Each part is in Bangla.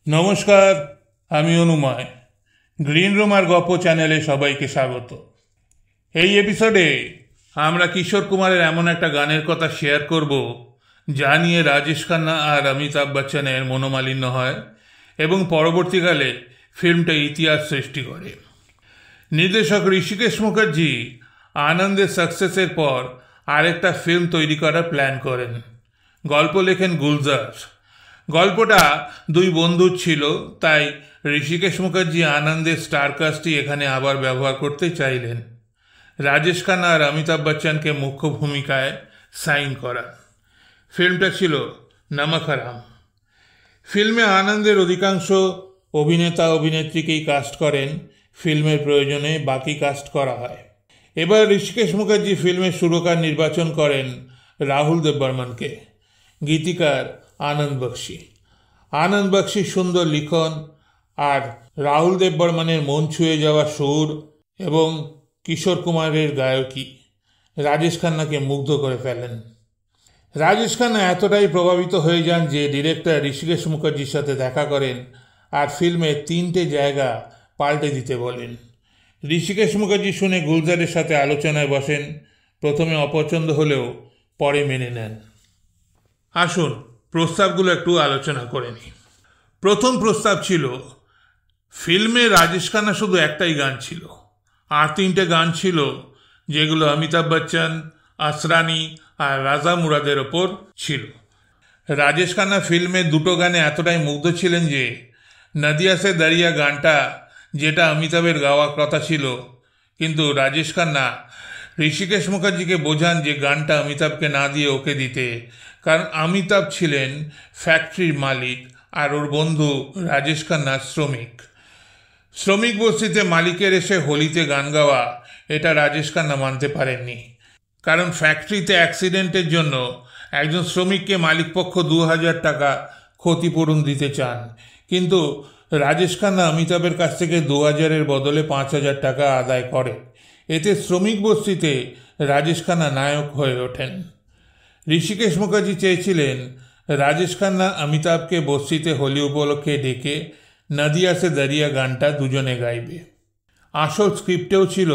নমস্কার, আমি অনুময়। গ্রিন রুম আর গপ্প চ্যানেলে সবাইকে স্বাগত। এই এপিসোডে আমরা কিশোর কুমারের এমন একটা গানের কথা শেয়ার করব যা নিয়ে রাজেশ খান্না আর অমিতাভ বচ্চনের মনোমালিন্য হয় এবং পরবর্তীকালে ফিল্মটা ইতিহাস সৃষ্টি করে। নির্দেশক ঋষিকেশ মুখার্জি আনন্দের সাকসেসের পর আরেকটা ফিল্ম তৈরি করার প্ল্যান করেন। গল্প লেখেন গুলজার। গল্পটা দুই বন্ধুর ছিল, তাই ঋষিকেশ মুখার্জি আনন্দের স্টারকাস্টই এখানে আবার ব্যবহার করতে চাইলেন। রাজেশ খান্না আর অমিতাভ বচ্চনকে মুখ্য ভূমিকায় সাইন করা। ফিল্মটা ছিল নমক হারাম। ফিল্মে আনন্দের অধিকাংশ অভিনেতা অভিনেত্রীকেই কাস্ট করেন, ফিল্মের প্রয়োজনে বাকি কাস্ট করা হয়। এবার ঋষিকেশ মুখার্জি ফিল্মের সুরকার নির্বাচন করেন রাহুল দেববর্মনকে, গীতিকার আনন্দ বক্সী। আনন্দ বক্সীর সুন্দর লিখন আর রাহুল দেববর্মনের মন ছুঁয়ে যাওয়া সুর এবং কিশোর কুমারের গায়কী রাজেশ খান্নাকে মুগ্ধ করে ফেলেন। রাজেশ খান্না এতটাই প্রভাবিত হয়ে যান যে ডিরেক্টর ঋষিকেশ মুখার্জির সাথে দেখা করেন আর ফিল্মের 3টে জায়গা পাল্টে দিতে বলেন। ঋষিকেশ মুখার্জি শুনে গুলজারের সাথে আলোচনায় বসেন। প্রথমে অপছন্দ হলেও পরে মেনে নেন। আসুন প্রস্তাবগুলো একটু আলোচনা করে নিই। প্রথম প্রস্তাব ছিল, ফিল্মে রাজেশ খান্না শুধু একটাই গান ছিল, আর 3টে গান ছিল যেগুলো অমিতাভ বচ্চন, আসরানি আর রাজা মুরাদের ওপর ছিল। রাজেশ খান্না ফিল্মের 2টো গানে এতটাই মুগ্ধ ছিলেন যে নদিয়া সে দরিয়া গানটা, যেটা অমিতাভের গাওয়ার কথা ছিল, কিন্তু রাজেশ খান্না ঋষিকেশ মুখার্জিকে বোঝান যে গানটা অমিতাভকে না দিয়ে ওকে দিতে, কারণ অমিতাভ ছিলেন ফ্যাক্টরির মালিক আর ওর বন্ধু রাজেশ খান্না শ্রমিক বস্তিতে মালিকের এসে হোলিতে গান গাওয়া, এটা রাজেশ খান্না মানতে পারেননি। কারণ ফ্যাক্টরিতে অ্যাক্সিডেন্টের জন্য একজন শ্রমিককে মালিকপক্ষ 2000 টাকা ক্ষতিপূরণ দিতে চান, কিন্তু রাজেশ খান্না অমিতাভের কাছ থেকে 2000-এর বদলে 5000 টাকা আদায় করে। এতে শ্রমিক বস্তিতে রাজেশ খান্না নায়ক হয়ে ওঠেন। ঋষিকেশ মুখার্জি চেয়েছিলেন রাজেশ খান্না অমিতাভকে বস্তিতে হোলি উপলক্ষে ডেকে নদিয়া সে দরিয়া গানটা দুজনে গাইবে। আসল স্ক্রিপ্টেও ছিল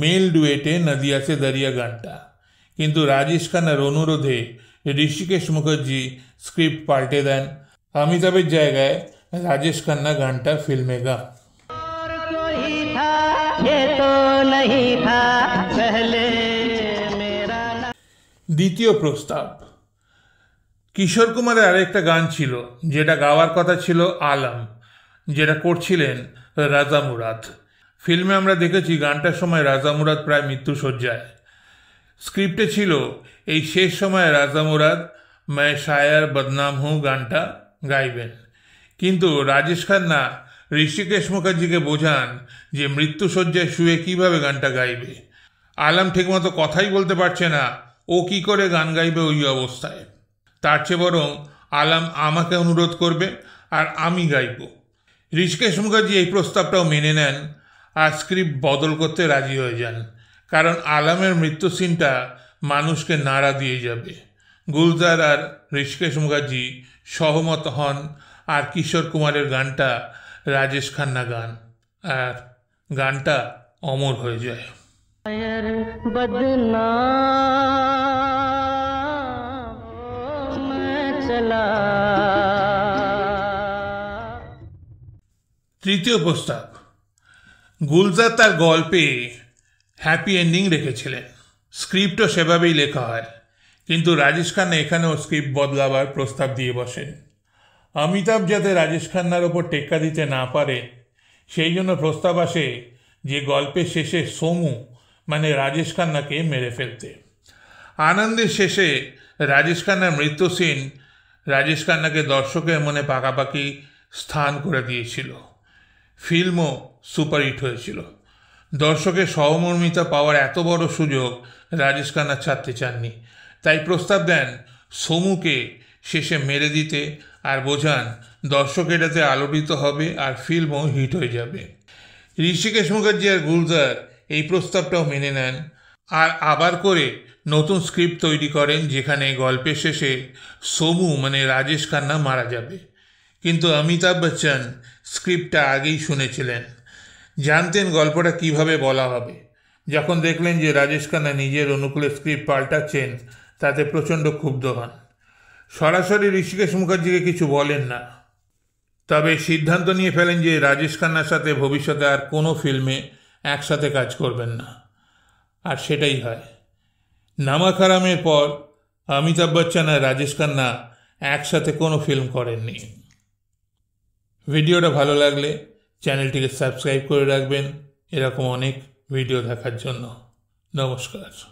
মেল ডুয়েটে নদিয়া সে দরিয়া গানটা, কিন্তু রাজেশ খান্নার অনুরোধে ঋষিকেশ মুখার্জি স্ক্রিপ্ট পাল্টে দেন। অমিতাভের জায়গায় রাজেশ খান্না গানটা ফিল্মে গান। দ্বিতীয় প্রস্তাব, কিশোর কুমারের আরেকটা গান ছিল যেটা গাওয়ার কথা ছিল আলম, যেটা করছিলেন রাজা মুরাদ। ফিল্মে আমরা দেখেছি গানটার সময় রাজা মুরাদ প্রায় মৃত্যুশয্যায়। স্ক্রিপ্টে ছিল এই শেষ সময়ে রাজা মুরাদ मैं शायर बदनाम हूँ গানটা গাইবেন, কিন্তু রাজেশ খান্না ঋষিকেশ মুখার্জিকে বোঝান যে মৃত্যুশয্যায় শুয়ে কিভাবে গানটা গাইবে। আলম ঠিকমতো কথাই বলতে পারছে না, ও কি করে গান গাইবে ওই অবস্থায়। তার চেয়ে বরং আলম আমাকে অনুরোধ করবে আর আমি গাইব। ঋষিকেশ মুখার্জি এই প্রস্তাবটাও মেনে নেন আর স্ক্রিপ্ট বদল করতে রাজি হয়ে যান, কারণ আলমের মৃত্যু সিনটা মানুষকে নাড়া দিয়ে যাবে। গুলজার আর ঋষিকেশ মুখার্জি সহমত হন আর কিশোর কুমারের গানটা রাজেশ খান্না গান, আর গানটা অমর হয়ে যায়। তৃতীয় প্রস্তাব, গুলজার তার গল্পে হ্যাপি এন্ডিং রেখেছিলেন, স্ক্রিপ্টও সেভাবেই লেখা হয়, কিন্তু রাজেশ খান্না এখানেও স্ক্রিপ্ট বদলাবার প্রস্তাব দিয়ে বসেন। অমিতাভ যাতে রাজেশ খান্নার ওপর টেক্কা দিতে না পারে, সেই জন্য প্রস্তাব আসে যে গল্পের শেষে সোমু মানে রাজেশ খান্নাকে মেরে ফেলতে। আনন্দের শেষে রাজেশ খান্নার মৃত্যু সিন রাজেশ খান্নাকে দর্শকের মনে পাকাপাকি স্থান করে দিয়েছিল। ফিল্মও সুপারহিট হয়েছিল। দর্শকের সহমর্মিতা পাওয়ার এত বড় সুযোগ রাজেশ খান্না ছাড়তে চাননি, তাই প্রস্তাব দেন সোমুকে শেষে মেরে দিতে আর বোঝান দর্শক এটাতে আলোড়িত হবে আর ফিল্মও হিট হয়ে যাবে। ঋষিকেশ মুখার্জি আর গুলজার এই প্রস্তাবটাও মেনে নেন আর আবার করে নতুন স্ক্রিপ্ট তৈরি করেন যেখানে গল্পের শেষে সোমু মানে রাজেশ খান্না মারা যাবে, কিন্তু অমিতাভ বচ্চন স্ক্রিপ্টটা আগেই শুনেছিলেন, জানতেন গল্পটা কিভাবে বলা হবে। যখন দেখলেন যে রাজেশ খান্না নিজের অনুকূলে স্ক্রিপ্ট পাল্টাচ্ছেন, তাতে প্রচণ্ড ক্ষুব্ধ হন। সরাসরি ঋষিকেশ মুখার্জিকে কিছু বলেন না, তবে সিদ্ধান্ত নিয়ে ফেলেন যে রাজেশ খান্নার সাথে ভবিষ্যতে আর কোনো ফিল্মে একসাথে কাজ করবেন না। আর সেটাই হয়। নামক হারামের পর অমিতাভ বচ্চন আর রাজেশ খান্না একসাথে কোনো ফিল্ম করেননি। ভিডিওটা ভালো লাগলে চ্যানেলটিকে সাবস্ক্রাইব করে রাখবেন এরকম অনেক ভিডিও দেখার জন্য। নমস্কার।